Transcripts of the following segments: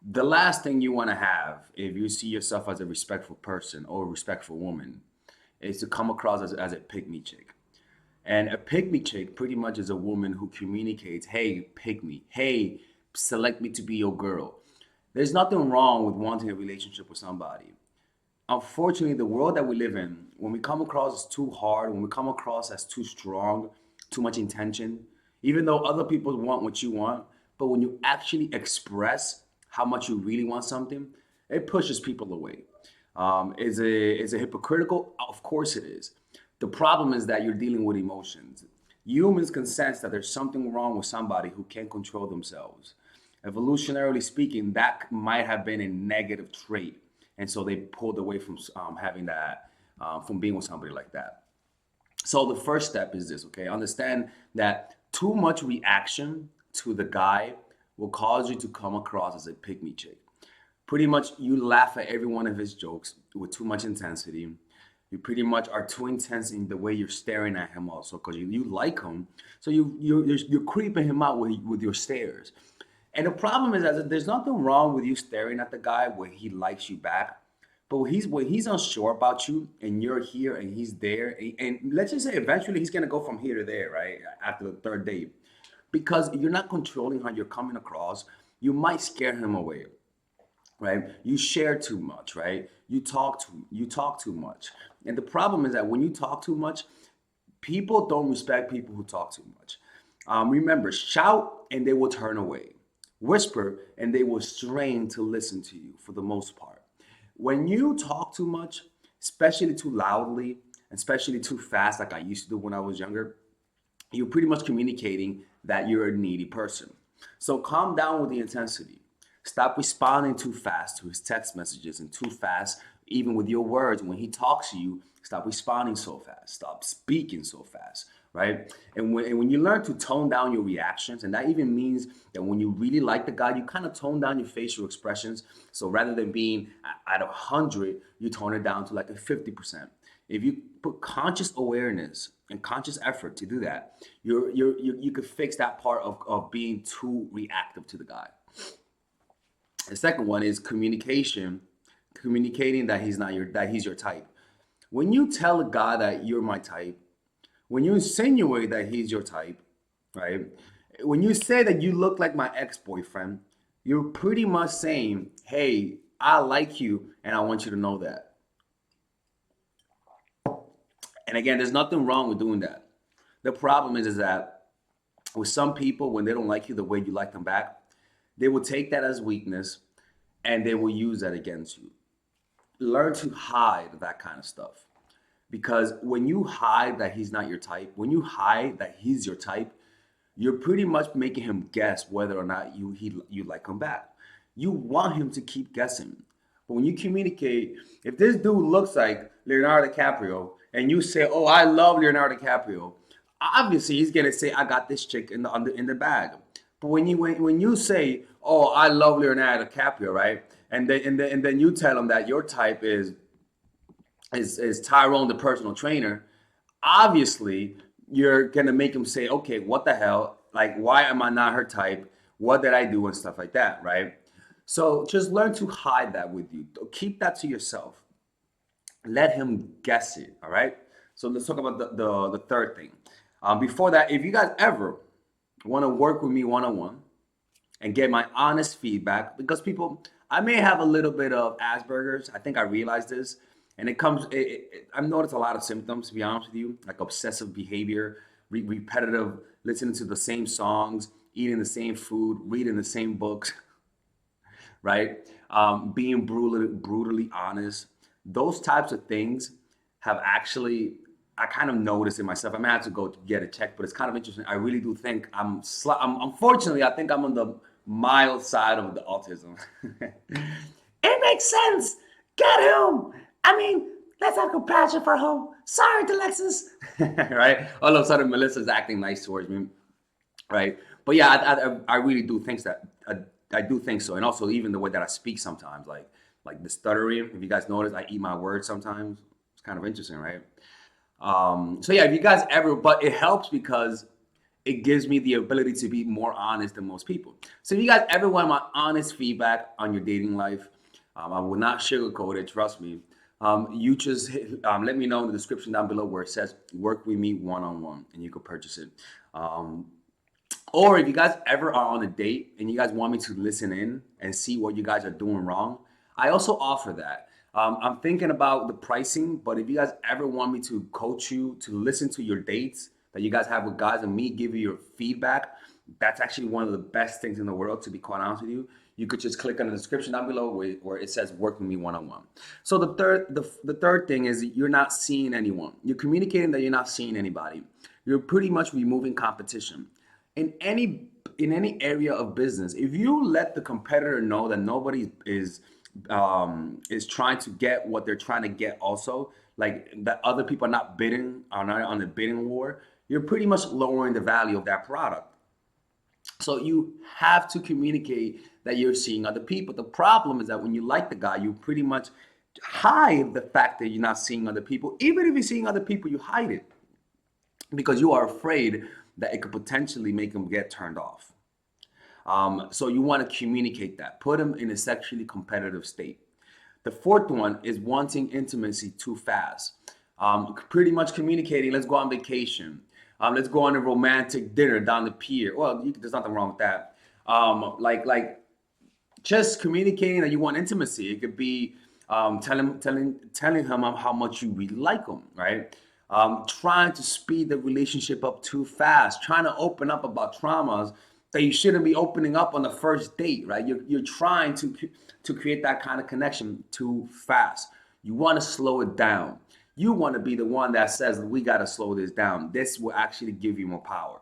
The last thing you want to have if you see yourself as a respectful person or a respectful woman is to come across as a pick me chick. And a pick me chick pretty much is a woman who communicates, hey, pick me. Hey, select me to be your girl. There's nothing wrong with wanting a relationship with somebody. Unfortunately, the world that we live in, when we come across as too hard, when we come across as too strong, too much intention, even though other people want what you want, but when you actually express how much you really want something, it pushes people away. Is it hypocritical? Of course it is. The problem is that you're dealing with emotions. Humans can sense that there's something wrong with somebody who can't control themselves. Evolutionarily speaking, that might have been a negative trait, and so they pulled away from having that, from being with somebody like that. So the first step is this, okay? Understand that too much reaction to the guy will cause you to come across as a pick me chick. Pretty much, you laugh at every one of his jokes with too much intensity. You pretty much are too intense in the way you're staring at him, also, because you like him. So you're creeping him out with your stares. And the problem is that there's nothing wrong with you staring at the guy where he likes you back. But when he's unsure about you and you're here and he's there, and let's just say eventually he's gonna go from here to there, right? After the third date. Because you're not controlling how you're coming across, you might scare him away, right? You share too much, right? You talk too much. And the problem is that when you talk too much, people don't respect people who talk too much. Remember, shout and they will turn away. Whisper and they will strain to listen to you for the most part. When you talk too much, especially too loudly, especially too fast, like I used to do when I was younger, you're pretty much communicating that you're a needy person. So calm down with the intensity. Stop responding too fast to his text messages and too fast, even with your words. When he talks to you, stop responding so fast. Stop speaking so fast, right? And when you learn to tone down your reactions, and that even means that when you really like the guy, you kind of tone down your facial expressions. So rather than being at 100, you tone it down to like a 50%. If you put conscious awareness and conscious effort to do that, you could fix that part of being too reactive to the guy. The second one is communication, communicating that he's your type. When you tell a guy that you're my type, when you insinuate that he's your type, right? When you say that you look like my ex-boyfriend, you're pretty much saying, "Hey, I like you and I want you to know that." And again, there's nothing wrong with doing that. The problem is that with some people, when they don't like you the way you like them back, they will take that as weakness and they will use that against you. Learn to hide that kind of stuff. Because when you hide that he's not your type, when you hide that he's your type, you're pretty much making him guess whether or not you like him back. You want him to keep guessing. But when you communicate, if this dude looks like Leonardo DiCaprio and you say, "Oh, I love Leonardo DiCaprio," obviously he's gonna say, "I got this chick in the bag." But when you say, "Oh, I love Leonardo DiCaprio," right? And then you tell him that your type is Tyrone, the personal trainer. Obviously, you're gonna make him say, "Okay, what the hell? Like, why am I not her type? What did I do?" and stuff like that, right? So just learn to hide that with you. Keep that to yourself. Let him guess it. All right. So let's talk about the third thing. Before that, if you guys ever want to work with me one on one and get my honest feedback, because people, I may have a little bit of Asperger's. I think I realized this, and I've noticed a lot of symptoms. To be honest with you, like obsessive behavior, repetitive, listening to the same songs, eating the same food, reading the same books, right? Being brutally honest. Those types of things have actually, I kind of noticed in myself. I may have to go to get it checked, but it's kind of interesting. I really do think unfortunately, I think I'm on the mild side of the autism. It makes sense. Get him. I mean, let's have compassion for him. Sorry, Alexis. Right? All of a sudden, Melissa's acting nice towards me, right? But yeah, I really do think that I do think so, and also even the way that I speak sometimes, like the stuttering. If you guys notice, I eat my words sometimes. It's kind of interesting, right? So yeah, if you guys ever, but it helps because it gives me the ability to be more honest than most people. So if you guys ever want my honest feedback on your dating life, I will not sugarcoat it, trust me. You just let me know in the description down below where it says work with me one-on-one, and you can purchase it. Um, or if you guys ever are on a date and you guys want me to listen in and see what you guys are doing wrong, I also offer that. I'm thinking about the pricing, but if you guys ever want me to coach you to listen to your dates that you guys have with guys and me give you your feedback, that's actually one of the best things in the world, to be quite honest with you. You could just click on the description down below where it says work with me one-on-one. So the third thing is you're not seeing anyone. You're communicating that you're not seeing anybody. You're pretty much removing competition in any area of business. If you let the competitor know that nobody is trying to get what they're trying to get, also like that other people are not on the bidding war, you're pretty much lowering the value of that product. So you have to communicate that you're seeing other people. The problem is that when you like the guy, you pretty much hide the fact that you're not seeing other people. Even if you're seeing other people, you hide it because you are afraid that it could potentially make them get turned off. So you want to communicate that, put them in a sexually competitive state. The fourth one is wanting intimacy too fast. Pretty much communicating, let's go on vacation. Let's go on a romantic dinner down the pier. Well, there's nothing wrong with that. Like just communicating that you want intimacy. It could be telling him how much you really like him, right? Trying to speed the relationship up too fast, trying to open up about traumas that you shouldn't be opening up on the first date, right? You're trying to create that kind of connection too fast. You want to slow it down. You want to be the one that says we got to slow this down. This will actually give you more power.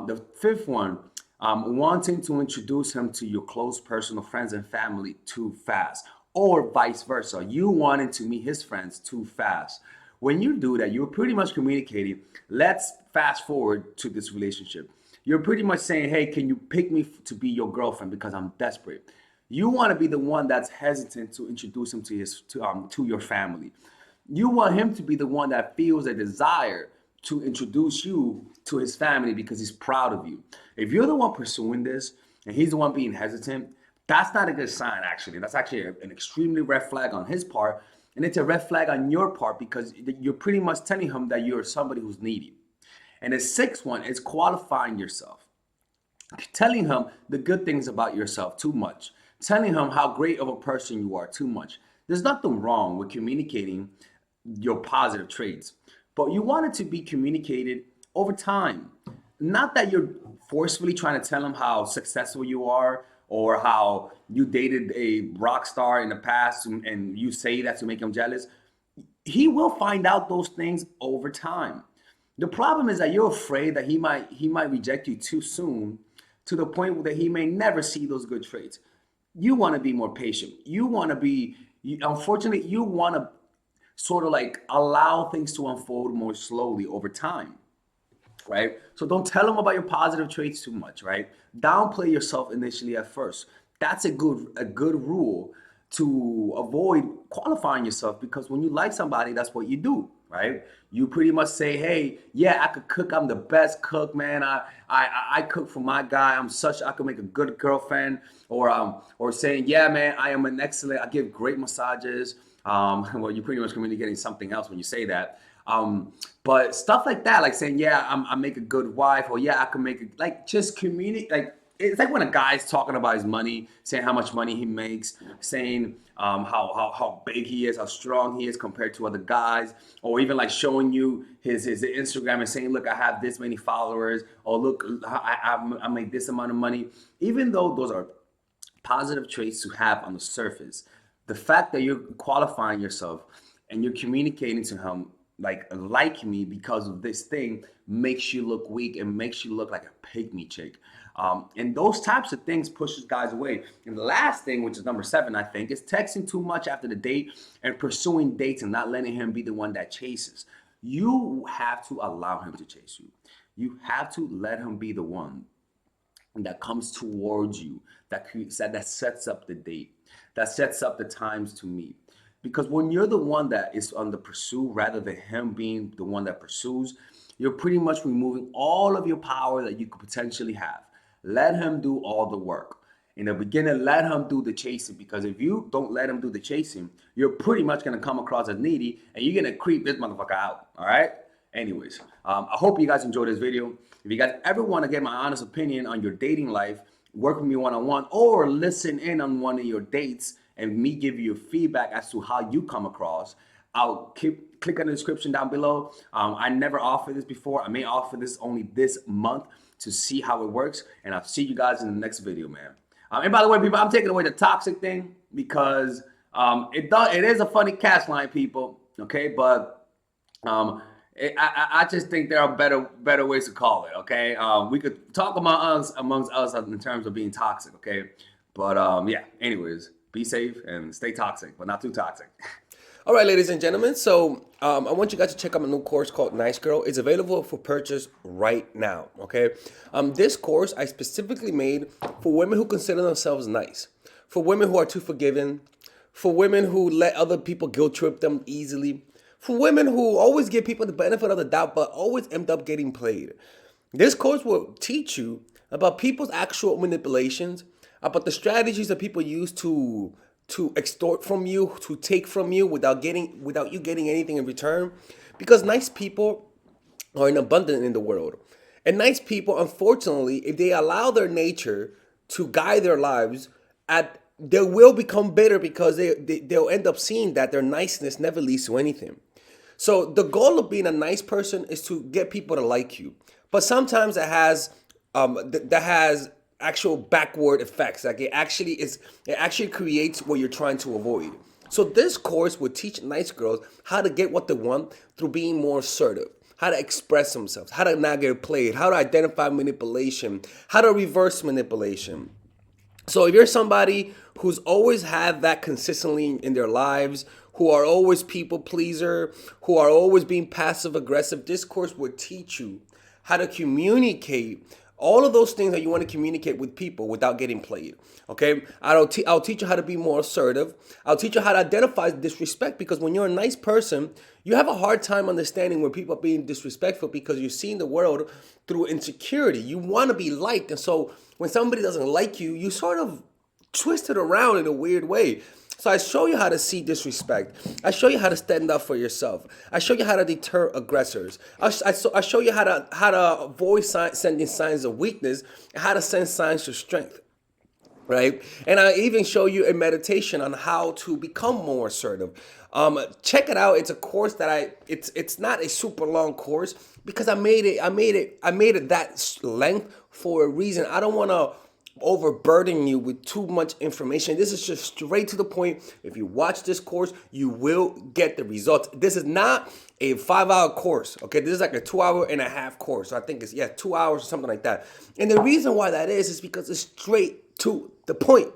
The fifth one, wanting to introduce him to your close personal friends and family too fast, or vice versa. You wanting to meet his friends too fast. When you do that, you're pretty much communicating, let's fast forward to this relationship. You're pretty much saying, hey, can you pick me to be your girlfriend because I'm desperate? You want to be the one that's hesitant to introduce him to your family. You want him to be the one that feels a desire to introduce you to his family because he's proud of you. If you're the one pursuing this and he's the one being hesitant, that's not a good sign, actually. That's actually an extremely red flag on his part. And it's a red flag on your part because you're pretty much telling him that you're somebody who's needy. And the sixth one is qualifying yourself, telling him the good things about yourself too much, telling him how great of a person you are too much. There's nothing wrong with communicating your positive traits, but you want it to be communicated over time. Not that you're forcefully trying to tell him how successful you are or how you dated a rock star in the past and you say that to make him jealous. He will find out those things over time. The problem is that you're afraid that he might reject you too soon to the point that he may never see those good traits. You want to be more patient. You want to be, unfortunately, you want to sort of like allow things to unfold more slowly over time, right? So don't tell them about your positive traits too much, right? Downplay yourself initially at first. That's a good rule to avoid qualifying yourself, because when you like somebody, that's what you do, right? You pretty much say, "Hey, yeah, I could cook. I'm the best cook, man. I cook for my guy. I could make a good girlfriend." Or saying, "Yeah, man, I am an excellent. I give great massages." Well, you're pretty much communicating something else when you say that. But stuff like that, like saying, yeah, I make a good wife, or yeah, I can make it, like just communicate. Like it's like when a guy's talking about his money, saying how much money he makes, saying how big he is, how strong he is compared to other guys, or even like showing you his Instagram and saying, look, I have this many followers, or look, I make this amount of money. Even though those are positive traits to have on the surface, the fact that you're qualifying yourself and you're communicating to him like me because of this thing makes you look weak and makes you look like a pygmy chick. And those types of things pushes guys away. And the last thing, which is number 7, I think, is texting too much after the date and pursuing dates and not letting him be the one that chases. You have to allow him to chase you. You have to let him be the one that comes towards you, that sets up the date, that sets up the times to meet. Because when you're the one that is on the pursuit rather than him being the one that pursues, you're pretty much removing all of your power that you could potentially have. Let him do all the work. In the beginning, let him do the chasing, because if you don't let him do the chasing, you're pretty much gonna come across as needy and you're gonna creep this motherfucker out. All right. Anyways, I hope you guys enjoyed this video. If you guys ever want to get my honest opinion on your dating life, work with me one-on-one, or listen in on one of your dates and me give you feedback as to how you come across, I'll click on the description down below. I never offered this before. I may offer this only this month to see how it works, and I'll see you guys in the next video, man. And by the way, people, I'm taking away the toxic thing because it is a funny cast line, people. Okay, but I just think there are better ways to call it. Okay, we could talk amongst us in terms of being toxic. Okay, but yeah. Anyways, be safe and stay toxic, but not too toxic. All right, ladies and gentlemen. So I want you guys to check out my new course called Nice Girl. It's available for purchase right now. Okay. This course I specifically made for women who consider themselves nice, for women who are too forgiving, for women who let other people guilt trip them easily, for women who always give people the benefit of the doubt but always end up getting played. This course will teach you about people's actual manipulations, about the strategies that people use to extort from you, to take from you without you getting anything in return. Because nice people are in abundance in the world. And nice people, unfortunately, if they allow their nature to guide their lives, they will become bitter because they'll end up seeing that their niceness never leads to anything. So the goal of being a nice person is to get people to like you. But sometimes it has actual backward effects. Like it actually creates what you're trying to avoid. So this course will teach nice girls how to get what they want through being more assertive, how to express themselves, how to not get played, how to identify manipulation, how to reverse manipulation. So if you're somebody who's always had that consistently in their lives, who are always people pleaser, who are always being passive aggressive, this course will teach you how to communicate all of those things that you want to communicate with people without getting played. Okay, I'll teach you how to be more assertive. I'll teach you how to identify disrespect, because when you're a nice person, you have a hard time understanding when people are being disrespectful because you're seeing the world through insecurity. You want to be liked, and so when somebody doesn't like you, you sort of twist it around in a weird way. So I show you how to see disrespect. I show you how to stand up for yourself. I show you how to deter aggressors. I show you how to avoid sending signs of weakness, and how to send signs of strength. Right? And I even show you a meditation on how to become more assertive. Check it out. It's a course that it's not a super long course because I made it that length for a reason. I don't want to overburden you with too much information. This is just straight to the point. If you watch this course, you will get the results. This is not a 5-hour course. Okay, this is like a 2.5-hour course. So I think it's 2 hours or something like that. And the reason why that is because it's straight to the point.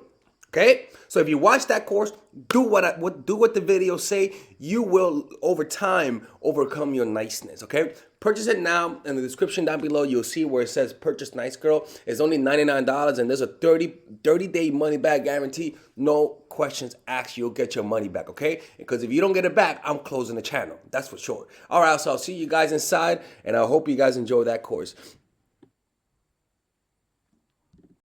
Okay, so if you watch that course, do what the videos say. You will over time overcome your niceness. Okay, purchase it now. In the description down below, you'll see where it says "Purchase Nice Girl." It's only $99, and there's a 30-day money back guarantee. No questions asked. You'll get your money back. Okay, because if you don't get it back, I'm closing the channel. That's for sure. All right, so I'll see you guys inside, and I hope you guys enjoy that course.